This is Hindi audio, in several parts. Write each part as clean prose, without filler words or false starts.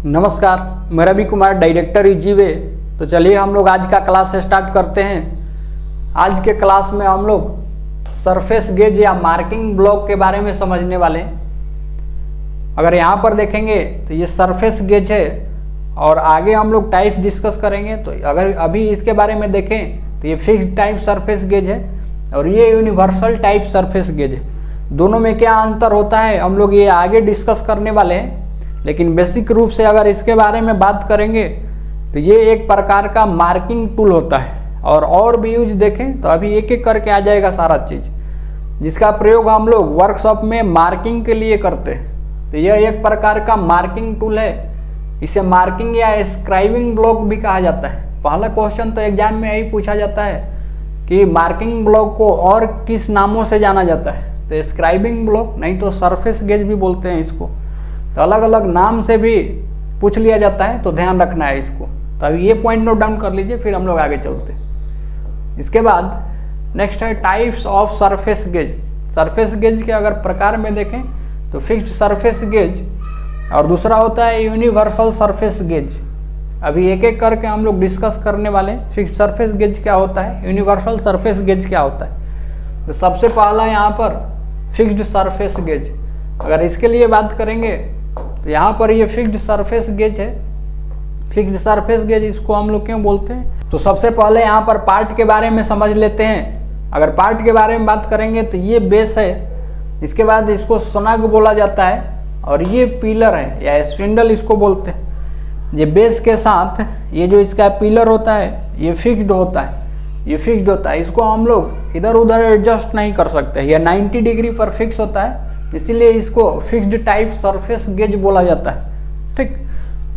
नमस्कार, मैं रवि कुमार, डायरेक्टर ईजीवे। तो चलिए हम लोग आज का क्लास स्टार्ट करते हैं। आज के क्लास में हम लोग सरफेस गेज या मार्किंग ब्लॉक के बारे में समझने वाले हैं। अगर यहाँ पर देखेंगे तो ये सरफेस गेज है और आगे हम लोग टाइप डिस्कस करेंगे। तो अगर अभी इसके बारे में देखें तो ये फिक्स्ड टाइप सरफेस गेज है और ये यूनिवर्सल टाइप सरफेस गेज है। दोनों में क्या अंतर होता है हम लोग ये आगे डिस्कस करने वाले हैं, लेकिन बेसिक रूप से अगर इसके बारे में बात करेंगे तो ये एक प्रकार का मार्किंग टूल होता है। और भी यूज देखें तो अभी एक एक करके आ जाएगा सारा चीज़, जिसका प्रयोग हम लोग वर्कशॉप में मार्किंग के लिए करते हैं। तो यह एक प्रकार का मार्किंग टूल है। इसे मार्किंग या स्क्राइबिंग ब्लॉक भी कहा जाता है। पहला क्वेश्चन तो एग्जाम में यही पूछा जाता है कि मार्किंग ब्लॉक को और किस नामों से जाना जाता है। तो स्क्राइबिंग ब्लॉक, नहीं तो सरफेस गेज भी बोलते हैं इसको। तो अलग अलग नाम से भी पूछ लिया जाता है, तो ध्यान रखना है इसको। तो अभी ये पॉइंट नोट डाउन कर लीजिए, फिर हम लोग आगे चलते हैं। इसके बाद नेक्स्ट है types of surface gauge. Surface gauge के अगर प्रकार में देखें तो फिक्स्ड सरफेस गेज और दूसरा होता है यूनिवर्सल सरफेस गेज। अभी एक एक करके हम लोग डिस्कस करने वाले हैं। फिक्स्ड सरफेस गेज क्या होता है, यूनिवर्सल सरफेस गेज क्या होता है। तो सबसे पहला यहाँ पर फिक्स्ड सरफेस गेज। अगर इसके लिए बात करेंगे तो यहाँ पर ये फिक्स्ड सरफेस गेज है। फिक्स्ड सरफेस गेज इसको हम लोग क्यों बोलते हैं, तो सबसे पहले यहाँ पर पार्ट के बारे में समझ लेते हैं। अगर पार्ट के बारे में बात करेंगे तो ये बेस है, इसके बाद इसको स्नग बोला जाता है और ये पिलर है या स्पिंडल इसको बोलते हैं। ये बेस के साथ ये जो इसका पिलर होता है ये फिक्स्ड होता है, ये फिक्स्ड होता है। इसको हम लोग इधर उधर एडजस्ट नहीं कर सकते। यह 90 डिग्री पर फिक्स होता है, इसीलिए इसको फिक्स्ड टाइप सरफेस गेज बोला जाता है। ठीक,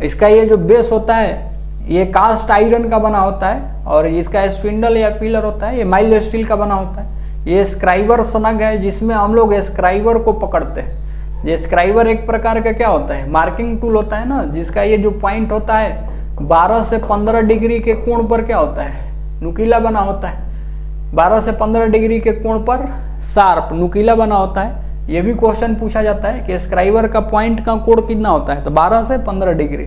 इसका ये जो बेस होता है ये कास्ट आयरन का बना होता है और इसका स्पिंडल या पिलर होता है ये माइल्ड स्टील का बना होता है। ये स्क्राइबर स्नग है जिसमें हम लोग स्क्राइबर को पकड़ते हैं। ये स्क्राइबर एक प्रकार का क्या होता है, मार्किंग टूल होता है ना, जिसका ये जो पॉइंट होता है 12 से 15 डिग्री के कोण पर क्या होता है, नुकीला बना होता है। 12 से 15 डिग्री के कोण पर शार्प नुकीला बना होता है। ये भी क्वेश्चन पूछा जाता है कि स्क्राइबर का पॉइंट का कोण कितना होता है, तो 12 से 15 डिग्री।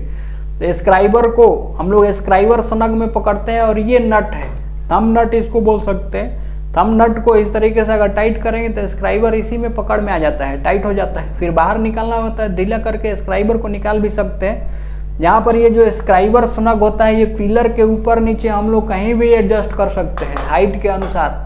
तो स्क्राइबर को हम लोग स्क्राइबर स्नग में पकड़ते हैं और ये नट है, थंब नट इसको बोल सकते हैं। थंब नट को इस तरीके से अगर टाइट करेंगे तो स्क्राइबर इसी में पकड़ में आ जाता है, टाइट हो जाता है। फिर बाहर निकालना होता है, ढीला करके स्क्राइबर को निकाल भी सकते हैं। यहाँ पर ये जो स्क्राइबर स्नग होता है ये पिलर के ऊपर नीचे हम लोग कहीं भी एडजस्ट कर सकते हैं हाइट के अनुसार।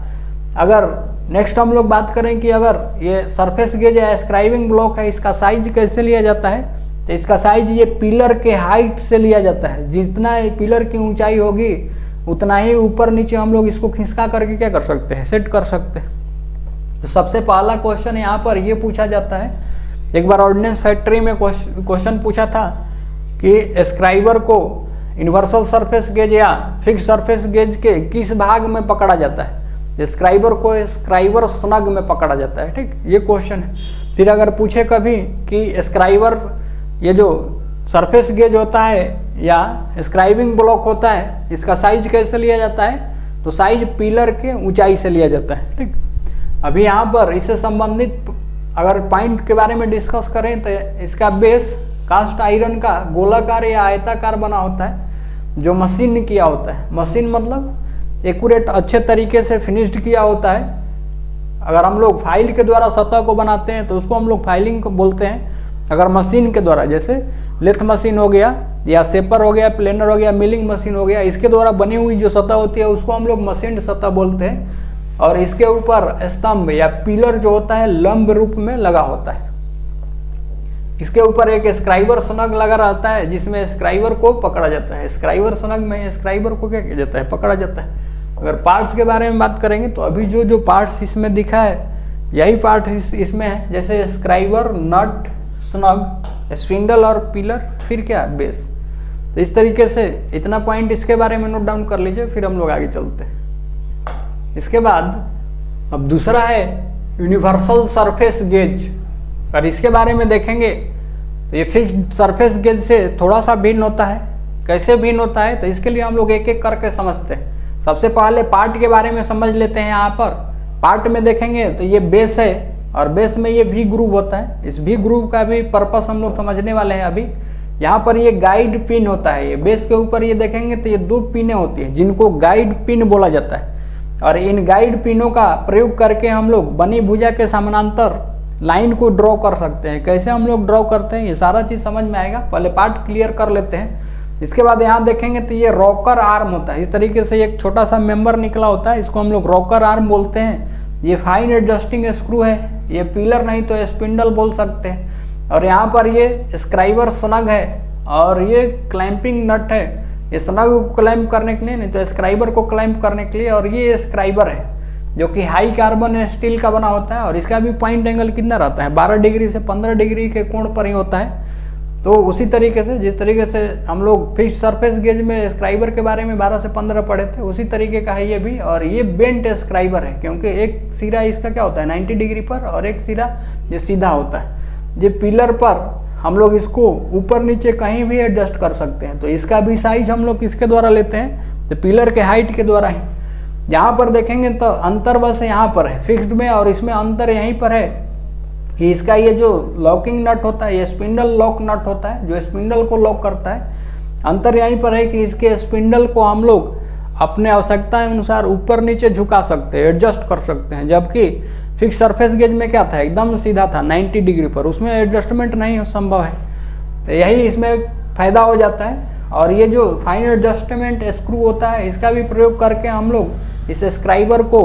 अगर नेक्स्ट हम लोग बात करें कि अगर ये सरफेस गेज या स्क्राइबिंग ब्लॉक है, इसका साइज कैसे लिया जाता है, तो इसका साइज ये पिलर के हाइट से लिया जाता है। जितना पिलर की ऊंचाई होगी उतना ही ऊपर नीचे हम लोग इसको खिसका करके क्या कर सकते हैं, सेट कर सकते हैं। तो सबसे पहला क्वेश्चन यहाँ पर ये पूछा जाता है, एक बार ऑर्डिनेंस फैक्ट्री में क्वेश्चन पूछा था कि स्क्राइबर को यूनिवर्सल सरफेस गेज या फिक्स्ड सरफेस गेज के किस भाग में पकड़ा जाता है। स्क्राइबर को स्क्राइबर स्नग में पकड़ा जाता है। ठीक, ये क्वेश्चन है। फिर अगर पूछे कभी कि स्क्राइबर ये जो सरफेस गेज होता है या स्क्राइबिंग ब्लॉक होता है इसका साइज कैसे लिया जाता है, तो साइज पिलर के ऊंचाई से लिया जाता है। ठीक, अभी यहाँ पर इससे संबंधित अगर पॉइंट के बारे में डिस्कस करें तो इसका बेस कास्ट आयरन का गोलाकार या आयताकार बना होता है, जो मशीन किया होता है। मशीन मतलब एक्यूरेट अच्छे तरीके से फिनिश्ड किया होता है। अगर हम लोग फाइल के द्वारा सतह को बनाते हैं तो उसको हम लोग फाइलिंग को बोलते हैं। अगर मशीन के द्वारा, जैसे लेथ मशीन हो गया या सेपर हो गया, प्लेनर हो गया, मिलिंग मशीन हो गया, इसके द्वारा बनी हुई जो सतह होती है उसको हम लोग मशीन्ड सतह बोलते हैं। और इसके ऊपर स्तंभ या पिलर जो होता है लंब रूप में लगा होता है। इसके ऊपर एक स्क्राइबर स्नग लगा रहता है जिसमें स्क्राइबर को पकड़ा जाता है। स्क्राइबर स्नग में स्क्राइबर को क्या किया जाता है, पकड़ा जाता है। अगर पार्ट्स के बारे में बात करेंगे तो अभी जो पार्ट्स इसमें दिखा है यही पार्ट इसमें है, जैसे स्क्राइबर, नट, स्नग, स्पिंडल और पिलर, फिर क्या बेस। तो इस तरीके से इतना पॉइंट इसके बारे में नोट डाउन कर लीजिए, फिर हम लोग आगे चलते हैं। इसके बाद अब दूसरा है यूनिवर्सल सरफेस गेज। अगर इसके बारे में देखेंगे तो ये फिक्स्ड सरफेस गेज से थोड़ा सा भिन्न होता है। कैसे भिन्न होता है, तो इसके लिए हम लोग एक एक करके समझते हैं। सबसे पहले पार्ट के बारे में समझ लेते हैं। यहाँ पर पार्ट में देखेंगे तो ये बेस है और बेस में ये वी ग्रूव होता है। इस वी ग्रूव का भी पर्पस हम लोग समझने वाले हैं अभी। यहाँ पर ये गाइड पिन होता है, ये बेस के ऊपर ये देखेंगे तो ये 2 पिनें होती है जिनको गाइड पिन बोला जाता है। और इन गाइड पिनों का प्रयोग करके हम लोग बनी भुजा के समानांतर लाइन को ड्रॉ कर सकते हैं। कैसे हम लोग ड्रॉ करते हैं ये सारा चीज़ समझ में आएगा, पहले पार्ट क्लियर कर लेते हैं। इसके बाद यहाँ देखेंगे तो ये रॉकर आर्म होता है, इस तरीके से एक छोटा सा मेंबर निकला होता है, इसको हम लोग रॉकर आर्म बोलते हैं। ये फाइन एडजस्टिंग स्क्रू है, ये पिलर नहीं तो स्पिंडल बोल सकते हैं। और यहाँ पर ये स्क्राइबर स्नग है और ये क्लैंपिंग नट है, ये स्नग को क्लैंप करने के लिए नहीं तो स्क्राइबर को क्लैंप करने के लिए। और ये स्क्राइबर है जो कि हाई कार्बन स्टील का बना होता है और इसका भी पॉइंट एंगल कितना रहता है 12 डिग्री से 15 डिग्री के कोण पर ही होता है। तो उसी तरीके से जिस तरीके से हम लोग फिक्स्ड सरफेस गेज में स्क्राइबर के बारे में 12 से 15 पढ़े थे, उसी तरीके का है ये भी। और ये बेंट स्क्राइबर है क्योंकि एक सिरा इसका क्या होता है 90 डिग्री पर और एक सिरा ये सीधा होता है। ये पिलर पर हम लोग इसको ऊपर नीचे कहीं भी एडजस्ट कर सकते हैं, तो इसका भी साइज हम लोग किसके द्वारा लेते हैं, तो पिलर के हाइट के द्वारा ही। यहाँ पर देखेंगे तो अंतर बस यहाँ पर है फिक्स्ड में, और इसमें अंतर यहीं पर है कि इसका ये जो लॉकिंग नट होता है ये स्पिंडल लॉक नट होता है जो स्पिंडल को लॉक करता है। अंतर यहीं पर है कि इसके स्पिंडल को हम लोग अपने आवश्यकता अनुसार ऊपर नीचे झुका सकते हैं, एडजस्ट कर सकते हैं। जबकि फिक्स सरफेस गेज में क्या था, एकदम सीधा था 90 डिग्री पर, उसमें एडजस्टमेंट नहीं संभव है। तो यही इसमें फ़ायदा हो जाता है। और ये जो फाइन एडजस्टमेंट स्क्रू होता है इसका भी प्रयोग करके हम लोग इस स्क्राइबर को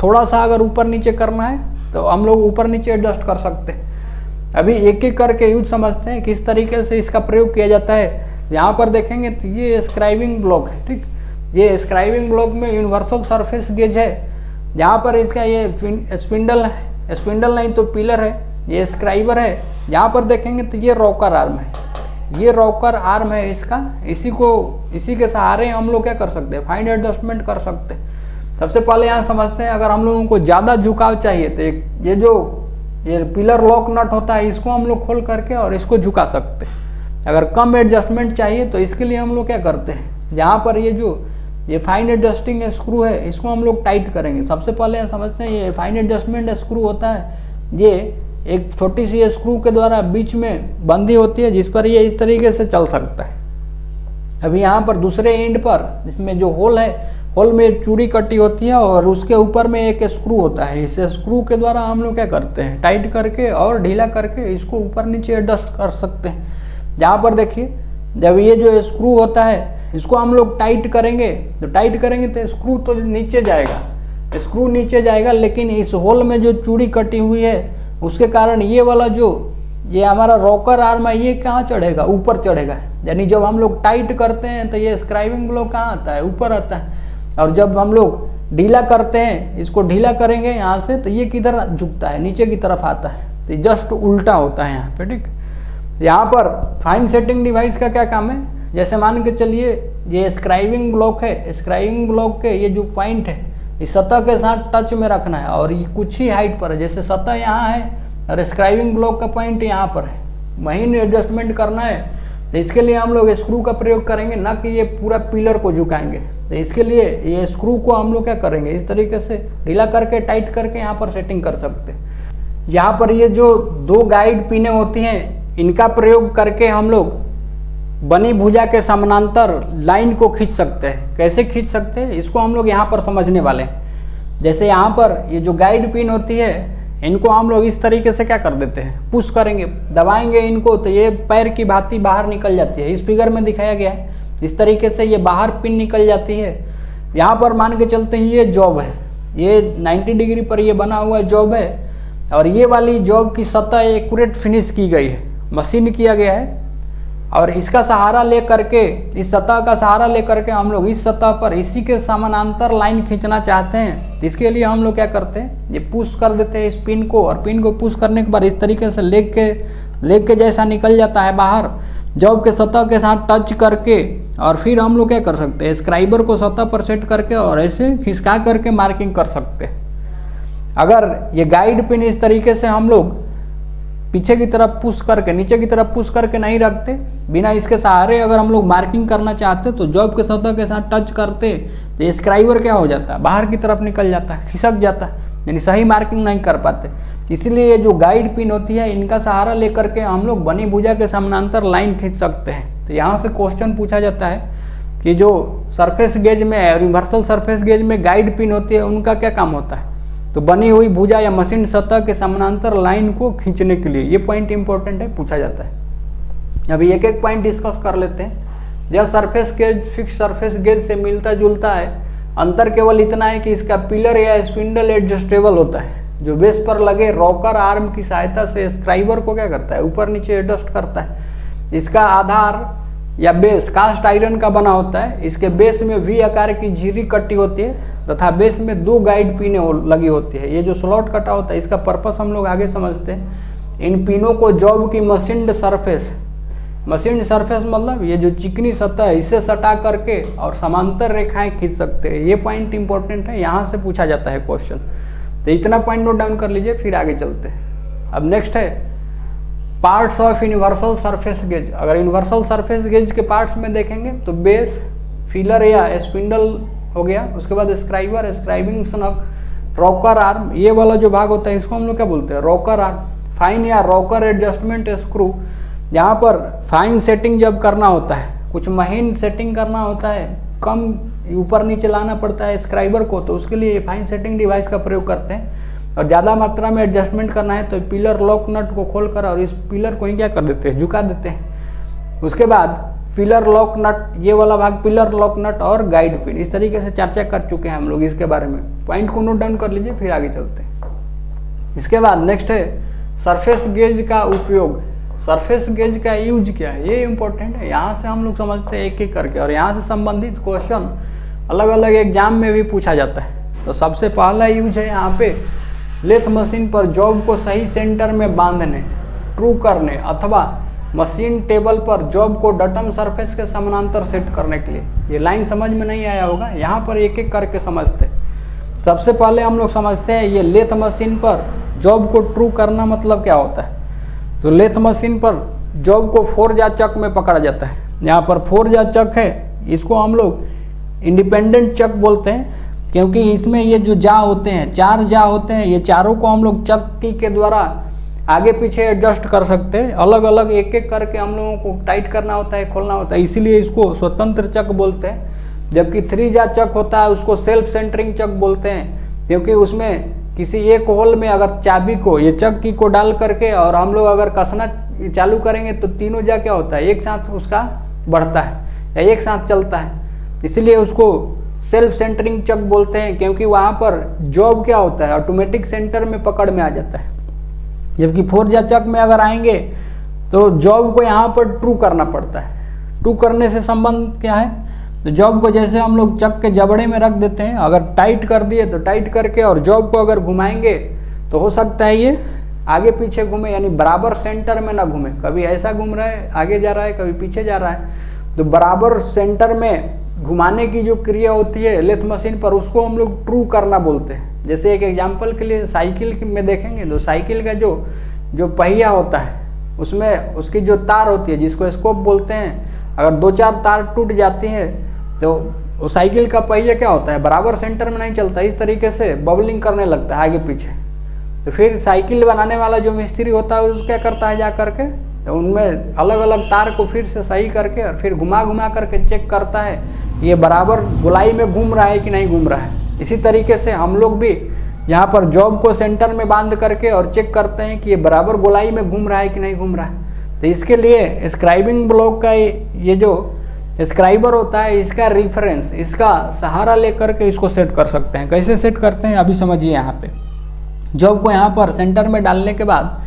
थोड़ा सा अगर ऊपर नीचे करना है तो हम लोग ऊपर नीचे एडजस्ट कर सकते हैं। अभी एक एक करके यूज समझते हैं किस तरीके से इसका प्रयोग किया जाता है। यहाँ पर देखेंगे तो ये स्क्राइबिंग ब्लॉक है, ठीक। ये स्क्राइबिंग ब्लॉक में यूनिवर्सल सरफेस गेज है, जहाँ पर इसका ये स्पिंडल है, स्पिंडल नहीं तो पिलर है, ये स्क्राइबर है। यहाँ पर देखेंगे तो ये रॉकर आर्म है, ये रॉकर आर्म है इसका, इसी के सहारे हम लोग क्या कर सकते हैं, फाइन एडजस्टमेंट कर सकते हैं। सबसे पहले यहाँ समझते हैं अगर हम लोगों को ज़्यादा झुकाव चाहिए तो ये जो ये पिलर लॉक नट होता है इसको हम लोग खोल करके और इसको झुका सकते हैं। अगर कम एडजस्टमेंट चाहिए तो इसके लिए हम लोग क्या करते हैं, यहाँ पर ये फाइन एडजस्टिंग स्क्रू है इसको हम लोग टाइट करेंगे। सबसे पहले यहाँ समझते हैं ये फाइन एडजस्टमेंट स्क्रू होता है, ये एक छोटी सी स्क्रू के द्वारा बीच में बंधी होती है जिस पर ये इस तरीके से चल सकता है। अभी यहाँ पर दूसरे एंड पर जिसमें जो होल है, होल में चूड़ी कटी होती है और उसके ऊपर में एक स्क्रू होता है। इस स्क्रू के द्वारा हम लोग क्या करते हैं, टाइट करके और ढीला करके इसको ऊपर नीचे एडजस्ट कर सकते हैं। जहाँ पर देखिए जब ये जो स्क्रू होता है इसको हम लोग टाइट करेंगे तो स्क्रू तो नीचे जाएगा, स्क्रू नीचे जाएगा, लेकिन इस होल में जो चूड़ी कटी हुई है उसके कारण ये वाला जो ये हमारा रॉकर आर्म है ये कहाँ चढ़ेगा, ऊपर चढ़ेगा। यानी जब हम लोग टाइट करते हैं तो ये स्क्राइबिंग ब्लॉक कहाँ आता है, ऊपर आता है। और जब हम लोग ढीला करते हैं, इसको ढीला करेंगे यहाँ से तो ये किधर झुकता है, नीचे की तरफ आता है। तो जस्ट उल्टा होता है यहाँ पे, ठीक। यहाँ पर फाइन सेटिंग डिवाइस का क्या काम है, जैसे मान के चलिए ये स्क्राइबिंग ब्लॉक है, स्क्राइबिंग ब्लॉक के ये जो पॉइंट है इस सतह के साथ टच में रखना है और ये कुछ ही हाइट पर है। जैसे सतह यहाँ है और स्क्राइबिंग ब्लॉक का पॉइंट यहाँ पर है, वहीं एडजस्टमेंट करना है। तो इसके लिए हम लोग स्क्रू का प्रयोग करेंगे, ना कि ये पूरा पिलर को झुकाएंगे। तो इसके लिए ये स्क्रू को हम लोग क्या करेंगे, इस तरीके से ढीला करके टाइट करके यहाँ पर सेटिंग कर सकते हैं। यहाँ पर ये जो 2 गाइड पिनें होती हैं इनका प्रयोग करके हम लोग बनी भुजा के समानांतर लाइन को खींच सकते हैं। कैसे खींच सकते हैं इसको हम लोग यहाँ पर समझने वाले हैं। जैसे यहाँ पर ये जो गाइड पिन होती है इनको हम लोग इस तरीके से क्या कर देते हैं, पुश करेंगे, दबाएंगे इनको तो ये पैर की भांति बाहर निकल जाती है। इस फिगर में दिखाया गया है इस तरीके से ये बाहर पिन निकल जाती है। यहाँ पर मान के चलते हैं ये जॉब है, ये 90 डिग्री पर ये बना हुआ जॉब है और ये वाली जॉब की सतह एक्यूरेट फिनिश की गई है, मशीन किया गया है। और इसका सहारा ले करके, इस सतह का सहारा ले करके हम लोग इस सतह पर इसी के समानांतर लाइन खींचना चाहते हैं। इसके लिए हम लोग क्या करते हैं, ये पुश कर देते हैं इस पिन को, और पिन को पुश करने के बाद इस तरीके से लेग के जैसा निकल जाता है बाहर, जॉब के सतह के साथ टच करके। और फिर हम लोग क्या कर सकते हैं, स्क्राइबर को सतह पर सेट करके और ऐसे खिसका करके मार्किंग कर सकते हैं। अगर ये गाइड पिन इस तरीके से हम लोग पीछे की तरफ पुश करके, नीचे की तरफ पुश करके नहीं रखते, बिना इसके सहारे अगर हम लोग मार्किंग करना चाहते तो जॉब के सतह के साथ टच करते तो स्क्राइबर क्या हो जाता है, बाहर की तरफ निकल जाता है, खिसक जाता है। यानी सही मार्किंग नहीं कर पाते। इसीलिए ये जो गाइड पिन होती है इनका सहारा लेकर के हम लोग बनी भुजा के समानांतर लाइन खींच सकते हैं। तो यहाँ से क्वेश्चन पूछा जाता है कि जो सरफेस गेज में है और यूनिवर्सल सरफेस गेज में गाइड पिन होती है उनका क्या काम होता है, तो बनी हुई भुजा या मशीन सतह के समानांतर लाइन को खींचने के लिए। ये पॉइंट इंपॉर्टेंट है, पूछा जाता है। अभी एक एक पॉइंट डिस्कस कर लेते हैं। यह surface gauge fix surface gauge से मिलता जुलता है, अंतर केवल इतना है कि इसका पिलर या स्पिंडल एडजस्टेबल होता है, जो बेस पर लगे रॉकर आर्म की सहायता से स्क्राइबर को क्या करता है, ऊपर नीचे एडजस्ट करता है। इसका आधार या बेस कास्ट आयरन का बना होता है। इसके बेस में वी आकार की झिरी कटी होती है तथा बेस में 2 गाइड पिनें लगी होती है। ये जो स्लॉट कटा होता है इसका पर्पस हम लोग आगे समझते हैं। इन पिनों को जॉब की मशीन्ड सरफेस मतलब ये जो चिकनी सतह है इससे सटा करके और समांतर रेखाएं खींच सकते हैं। ये पॉइंट इंपॉर्टेंट है, यहाँ से पूछा जाता है क्वेश्चन। तो इतना पॉइंट नोट डाउन कर लीजिए, फिर आगे चलते हैं। अब नेक्स्ट है parts of universal surface gauge. अगर यूनिवर्सल सरफेस गेज के पार्ट्स में देखेंगे तो बेस, फीलर या स्पिंडल हो गया, उसके बाद scriber, scribing snug, rocker arm, ये वाला जो भाग होता है इसको हम लोग क्या बोलते हैं, रॉकर आर्म, फाइन या रॉकर एडजस्टमेंट स्क्रू। यहाँ पर फाइन सेटिंग जब करना होता है, कुछ महीन सेटिंग करना होता है, कम ऊपर नीचे लाना पड़ता है स्क्राइबर को, तो उसके लिए फाइन सेटिंग डिवाइस का प्रयोग करते हैं। और ज़्यादा मात्रा में एडजस्टमेंट करना है तो पिलर लॉक नट को खोलकर और इस पिलर को ही क्या कर देते हैं, झुका देते हैं। उसके बाद पिलर लॉक नट, ये वाला भाग पिलर लॉक नट और गाइड पिन, इस तरीके से चर्चा कर चुके हैं हम लोग इसके बारे में। पॉइंट को नोट डाउन कर लीजिए, फिर आगे चलते हैं। इसके बाद नेक्स्ट है सरफेस गेज का उपयोग। सरफेस गेज का यूज क्या है, ये इंपॉर्टेंट है। यहाँ से हम लोग समझते हैं एक एक करके, और यहाँ से संबंधित क्वेश्चन अलग अलग एग्जाम में भी पूछा जाता है। तो सबसे पहला यूज है यहाँ पे लेथ मशीन पर जॉब को सही सेंटर में बांधने, ट्रू करने अथवा मशीन टेबल पर जॉब को डटम सरफेस के समानांतर सेट करने के लिए। ये लाइन समझ में नहीं आया होगा, यहाँ पर एक एक करके समझते। सबसे पहले हम लोग समझते हैं ये लेथ मशीन पर जॉब को ट्रू करना मतलब क्या होता है। तो लेथ मशीन पर जॉब को फोरजा चक में पकड़ा जाता है। यहाँ पर फोरजा चक है, इसको हम लोग इंडिपेंडेंट चक बोलते हैं, क्योंकि इसमें ये जो जा होते हैं, 4 जा होते हैं, ये चारों को हम लोग चक्की के द्वारा आगे पीछे एडजस्ट कर सकते हैं। अलग अलग एक एक करके हम लोगों को टाइट करना होता है, खोलना होता है, इसीलिए इसको स्वतंत्र चक बोलते हैं। जबकि 3 जा चक होता है उसको सेल्फ सेंटरिंग चक बोलते हैं, क्योंकि उसमें किसी एक होल में अगर चाबी को, ये चक्की को डाल करके और हम लोग अगर कसना चालू करेंगे तो तीनों जा क्या होता है, एक साथ उसका बढ़ता है या एक साथ चलता है, इसलिए उसको सेल्फ सेंटरिंग चक बोलते हैं। क्योंकि वहाँ पर जॉब क्या होता है, ऑटोमेटिक सेंटर में पकड़ में आ जाता है। जबकि फोरजा चक में अगर आएंगे तो जॉब को यहाँ पर ट्रू करना पड़ता है। ट्रू करने से संबंध क्या है, तो जॉब को जैसे हम लोग चक के जबड़े में रख देते हैं, अगर टाइट कर दिए तो टाइट करके, और जॉब को अगर घुमाएंगे तो हो सकता है ये आगे पीछे घूमे, यानी बराबर सेंटर में ना घूमे। कभी ऐसा घूम रहा है आगे जा रहा है, कभी पीछे जा रहा है, तो बराबर सेंटर में घुमाने की जो क्रिया होती है लेथ मशीन पर, उसको हम लोग ट्रू करना बोलते हैं। जैसे एक एग्जांपल के लिए साइकिल में देखेंगे तो साइकिल का जो पहिया होता है उसमें उसकी जो तार होती है जिसको स्कोप बोलते हैं, अगर 2-4 तार टूट जाती हैं तो वो साइकिल का पहिया क्या होता है, बराबर सेंटर में नहीं चलता, इस तरीके से बबलिंग करने लगता है आगे पीछे। तो फिर साइकिल बनाने वाला जो मिस्त्री होता है वो क्या करता है, जा करके तो उनमें अलग अलग तार को फिर से सही करके और फिर घुमा घुमा करके चेक करता है ये बराबर गोलाई में घूम रहा है कि नहीं घूम रहा है। इसी तरीके से हम लोग भी यहाँ पर जॉब को सेंटर में बांध करके और चेक करते हैं कि ये बराबर गोलाई में घूम रहा है कि नहीं घूम रहा है। तो इसके लिए स्क्राइबिंग ब्लॉक का ये जो स्क्राइबर होता है, इसका रिफरेंस, इसका सहारा लेकर के इसको सेट कर सकते हैं। कैसे सेट करते हैं अभी समझिए। यहाँ पे जॉब को यहाँ पर सेंटर में डालने के बाद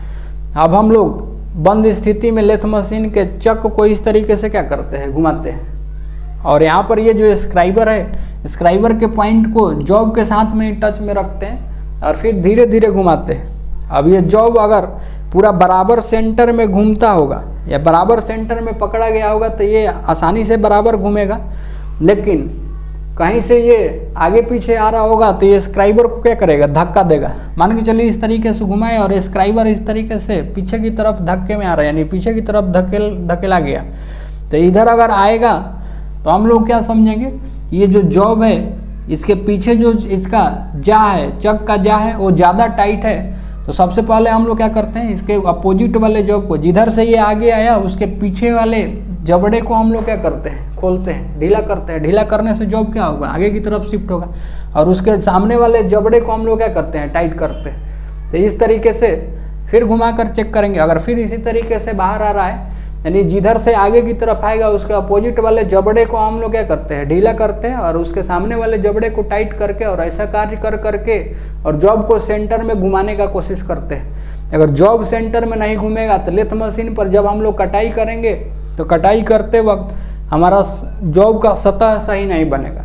अब हम लोग बंद स्थिति में लेथ मशीन के चक को इस तरीके से क्या करते हैं, घुमाते हैं, और यहाँ पर ये जो स्क्राइबर है, स्क्राइबर के पॉइंट को जॉब के साथ में टच में रखते हैं और फिर धीरे धीरे घुमाते हैं। अब ये जॉब अगर पूरा बराबर सेंटर में घूमता होगा या बराबर सेंटर में पकड़ा गया होगा तो ये आसानी से बराबर घूमेगा, लेकिन कहीं से ये आगे पीछे आ रहा होगा तो ये स्क्राइबर को क्या करेगा, धक्का देगा। मान के चलिए इस तरीके से घुमाए और स्क्राइबर इस तरीके से पीछे की तरफ धक्के में आ रहा है, यानी पीछे की तरफ धकेला गया। तो इधर अगर आएगा तो हम लोग क्या समझेंगे, ये जो जॉब है इसके पीछे जो इसका जा है, चक का जा है, वो ज़्यादा टाइट है, तो सबसे पहले हम लोग क्या करते हैं, इसके अपोजिट वाले जॉब को, जिधर से ये आगे आया उसके पीछे वाले जबड़े को हम लोग क्या करते हैं, खोलते हैं, ढीला करते हैं। ढीला करने से जॉब क्या होगा, आगे की तरफ शिफ्ट होगा, और उसके सामने वाले जबड़े को हम लोग क्या करते हैं, टाइट करते हैं। तो इस तरीके से फिर घुमा कर चेक करेंगे। अगर फिर इसी तरीके से बाहर आ रहा है, यानी जिधर से आगे की तरफ आएगा उसके अपोजिट वाले जबड़े को हम लोग क्या करते हैं, ढीला करते हैं, और उसके सामने वाले जबड़े को टाइट करके और ऐसा कार्य कर करके और जॉब को सेंटर में घुमाने का कोशिश करते हैं। अगर जॉब सेंटर में नहीं घूमेगा तो लेथ मशीन पर जब हम लोग कटाई करेंगे तो कटाई करते वक्त हमारा जॉब का सतह सही नहीं बनेगा।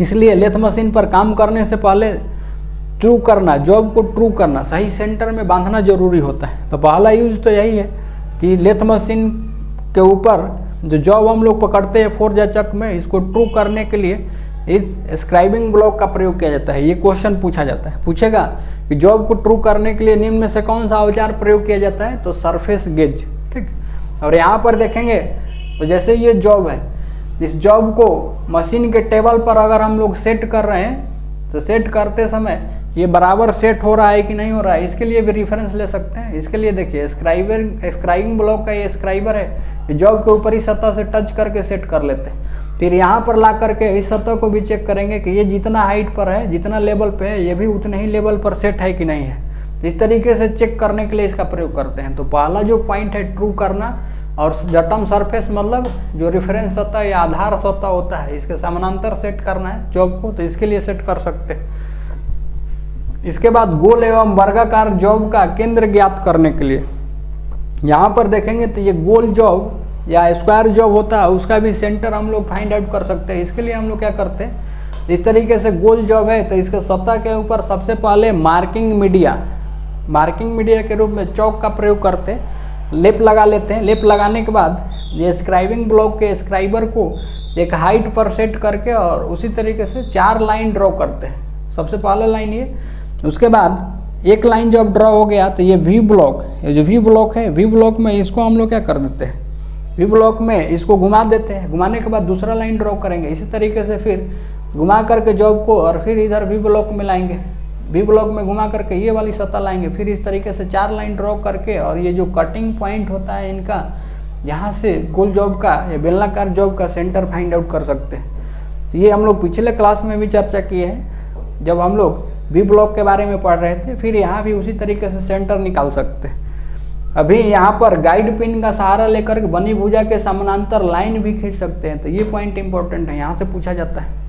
इसलिए लेथ मशीन पर काम करने से पहले ट्रू करना, जॉब को ट्रू करना, सही सेंटर में बांधना जरूरी होता है। तो पहला यूज तो यही है कि लेथ मशीन के ऊपर जो जॉब हम लोग पकड़ते हैं फोर्ज या चक में, इसको ट्रू करने के लिए इस स्क्राइबिंग ब्लॉक का प्रयोग किया जाता है। ये क्वेश्चन पूछा जाता है, पूछेगा कि जॉब को ट्रू करने के लिए निम्न में से कौन सा औजार प्रयोग किया जाता है, तो सरफेस गेज। ठीक, और यहाँ पर देखेंगे तो जैसे ये जॉब है, इस जॉब को मशीन के टेबल पर अगर हम लोग सेट कर रहे हैं तो सेट करते समय ये बराबर सेट हो रहा है कि नहीं हो रहा है, इसके लिए भी रेफरेंस ले सकते हैं। इसके लिए देखिए स्क्राइबिंग ब्लॉक का ये स्क्राइबर है, ये जॉब के ऊपरी सतह से टच करके सेट कर लेते हैं। फिर यहाँ पर ला करके इस सतह को भी चेक करेंगे कि ये जितना हाइट पर है, जितना लेवल पे है, ये भी उतने ही लेवल पर सेट है कि नहीं है। इस तरीके से चेक करने के लिए इसका प्रयोग करते हैं। तो पहला जो पॉइंट है ट्रू करना, और जटम सरफेस मतलब जो रेफरेंस सतह या आधार सतह होता है, इसके समानांतर सेट करना है जॉब को, तो इसके लिए सेट कर सकते हैं। इसके बाद गोल एवं वर्गाकार जॉब का केंद्र ज्ञात करने के लिए यहाँ पर देखेंगे तो ये गोल जॉब या स्क्वायर जॉब होता है, उसका भी सेंटर हम लोग फाइंड आउट कर सकते हैं। इसके लिए हम लोग क्या करते हैं, इस तरीके से गोल जॉब है तो इसके सतह के ऊपर सबसे पहले मार्किंग मीडिया के रूप में चौक का प्रयोग करते हैं, लेप लगा लेते हैं। लेप लगाने के बाद ये स्क्राइबिंग ब्लॉक के स्क्राइबर को एक हाइट पर सेट करके और उसी तरीके से 4 लाइन ड्रॉ करते हैं। सबसे पहला लाइन ये, उसके बाद एक लाइन जब ड्रॉ हो गया तो ये वी ब्लॉक, ये जो वी ब्लॉक है, वी ब्लॉक में इसको हम लोग क्या कर देते हैं, वी ब्लॉक में इसको घुमा देते हैं। घुमाने के बाद दूसरा लाइन ड्रॉ करेंगे। इसी तरीके से फिर घुमा करके जॉब को और फिर इधर वी ब्लॉक में लाएंगे, वी ब्लॉक में घुमा करके ये वाली सतह लाएंगे। फिर इस तरीके से 4 लाइन ड्रॉ करके और ये जो कटिंग पॉइंट होता है इनका, यहाँ से गोल जॉब का या बेलनाकार जॉब का सेंटर फाइंड आउट कर सकते हैं। तो ये हम लोग पिछले क्लास में भी चर्चा किए हैं जब हम लोग वी ब्लॉक के बारे में पढ़ रहे थे। फिर यहाँ भी उसी तरीके से सेंटर निकाल सकते हैं। अभी यहाँ पर गाइड पिन का सहारा लेकर के बनी भुजा के समानांतर लाइन भी खींच सकते हैं। तो ये पॉइंट इंपॉर्टेंट है, यहाँ से पूछा जाता है।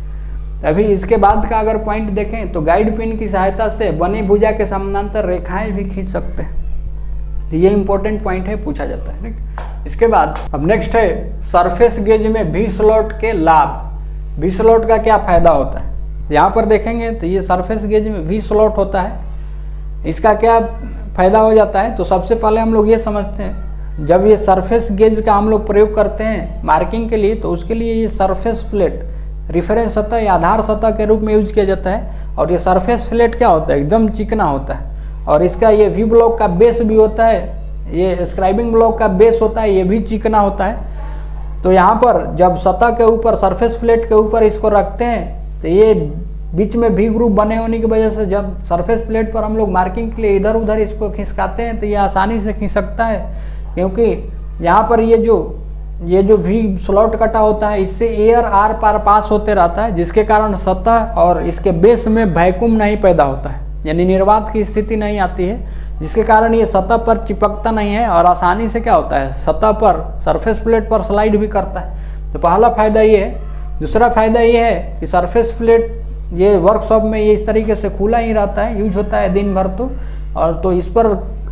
अभी इसके बाद का अगर पॉइंट देखें तो गाइड पिन की सहायता से बनी भुजा के समानांतर रेखाएं भी खींच सकते हैं। तो ये इंपॉर्टेंट पॉइंट है, पूछा जाता है। ठीक, इसके बाद अब नेक्स्ट है सरफेस गेज में वी स्लॉट के लाभ। वी स्लॉट का क्या फायदा होता है, यहाँ पर देखेंगे तो ये सरफेस गेज में वी स्लॉट होता है। इसका क्या फायदा हो जाता है, तो सबसे पहले हम लोग ये समझते हैं, जब ये सरफेस गेज का हम लोग प्रयोग करते हैं मार्किंग के लिए, तो उसके लिए ये सरफेस प्लेट रेफरेंस सतह या आधार सतह के रूप में यूज किया जाता है। और ये सरफेस प्लेट क्या होता है, एकदम चिकना होता है। और इसका ये वी ब्लॉक का बेस भी होता है, ये स्क्राइबिंग ब्लॉक का बेस होता है, ये भी चिकना होता है। तो यहाँ पर जब सतह के ऊपर सरफेस प्लेट के ऊपर इसको रखते हैं तो ये बीच में वी ग्रुप बने होने की वजह से जब सरफेस प्लेट पर हम लोग मार्किंग के लिए इधर उधर इसको खिसकाते हैं तो ये आसानी से खिसकता है, क्योंकि यहाँ पर ये जो वी स्लॉट कटा होता है इससे एयर आर पार पास होते रहता है, जिसके कारण सतह और इसके बेस में वैक्यूम नहीं पैदा होता है, यानी निर्वात की स्थिति नहीं आती है, जिसके कारण ये सतह पर चिपकता नहीं है और आसानी से क्या होता है, सतह पर सरफेस प्लेट पर स्लाइड भी करता है। तो पहला फायदा ये है। दूसरा फायदा ये है कि सरफेस प्लेट ये वर्कशॉप में ये इस तरीके से खुला ही रहता है, यूज होता है दिन भर। तो इस पर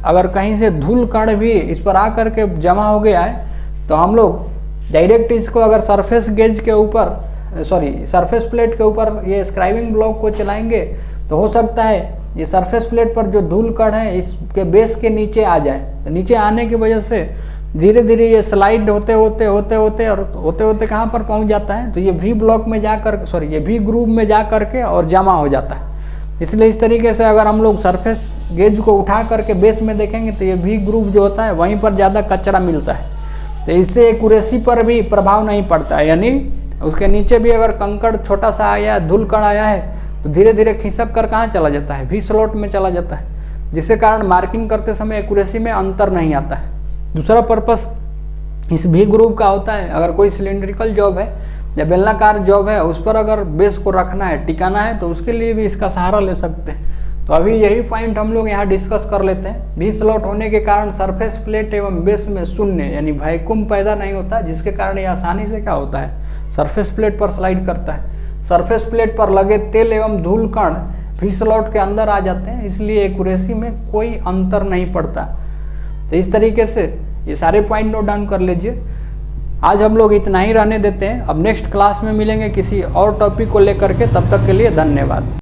अगर कहीं से धूल कण भी इस पर आकर के जमा हो गया है तो हम लोग डायरेक्ट इसको अगर सरफेस गेज के ऊपर सरफेस प्लेट के ऊपर ये स्क्राइबिंग ब्लॉक को चलाएंगे तो हो सकता है ये सरफेस प्लेट पर जो धूल कण है इसके बेस के नीचे आ जाए। तो नीचे आने की वजह से धीरे धीरे ये स्लाइड होते होते कहाँ पर पहुँच जाता है, तो ये वी ब्लॉक में जाकर ये वी ग्रुप में जा करके और जमा हो जाता है। इसलिए इस तरीके से अगर हम लोग सरफेस गेज को उठा करके बेस में देखेंगे तो ये वी ग्रुप जो होता है वहीं पर ज़्यादा कचरा मिलता है। तो इससे एक्यूरेसी पर भी प्रभाव नहीं पड़ता है, यानी उसके नीचे भी अगर कंकड़ छोटा सा आया है, धूल कण आया है, तो धीरे धीरे खिसक कर कहाँ चला जाता है, वी स्लॉट में चला जाता है, जिसके कारण मार्किंग करते समय एक्यूरेसी में अंतर नहीं आता है। दूसरा पर्पस इस वी ग्रूव का होता है, अगर कोई सिलेंड्रिकल जॉब है या बेलनाकार जॉब है, उस पर अगर बेस को रखना है, टिकाना है, तो उसके लिए भी इसका सहारा ले सकते हैं। तो अभी यही पॉइंट हम लोग यहाँ डिस्कस कर लेते हैं। वी स्लॉट होने के कारण सरफेस प्लेट एवं बेस में शून्य यानी वैक्यूम पैदा नहीं होता, जिसके कारण ये आसानी से क्या होता है, सरफेस प्लेट पर स्लाइड करता है। सरफेस प्लेट पर लगे तेल एवं धूल कण वी स्लॉट के अंदर आ जाते हैं, इसलिए एक्यूरेसी में कोई अंतर नहीं पड़ता। तो इस तरीके से ये सारे पॉइंट नोट डाउन कर लीजिए। आज हम लोग इतना ही रहने देते हैं। अब नेक्स्ट क्लास में मिलेंगे किसी और टॉपिक को लेकर के, तब तक के लिए धन्यवाद।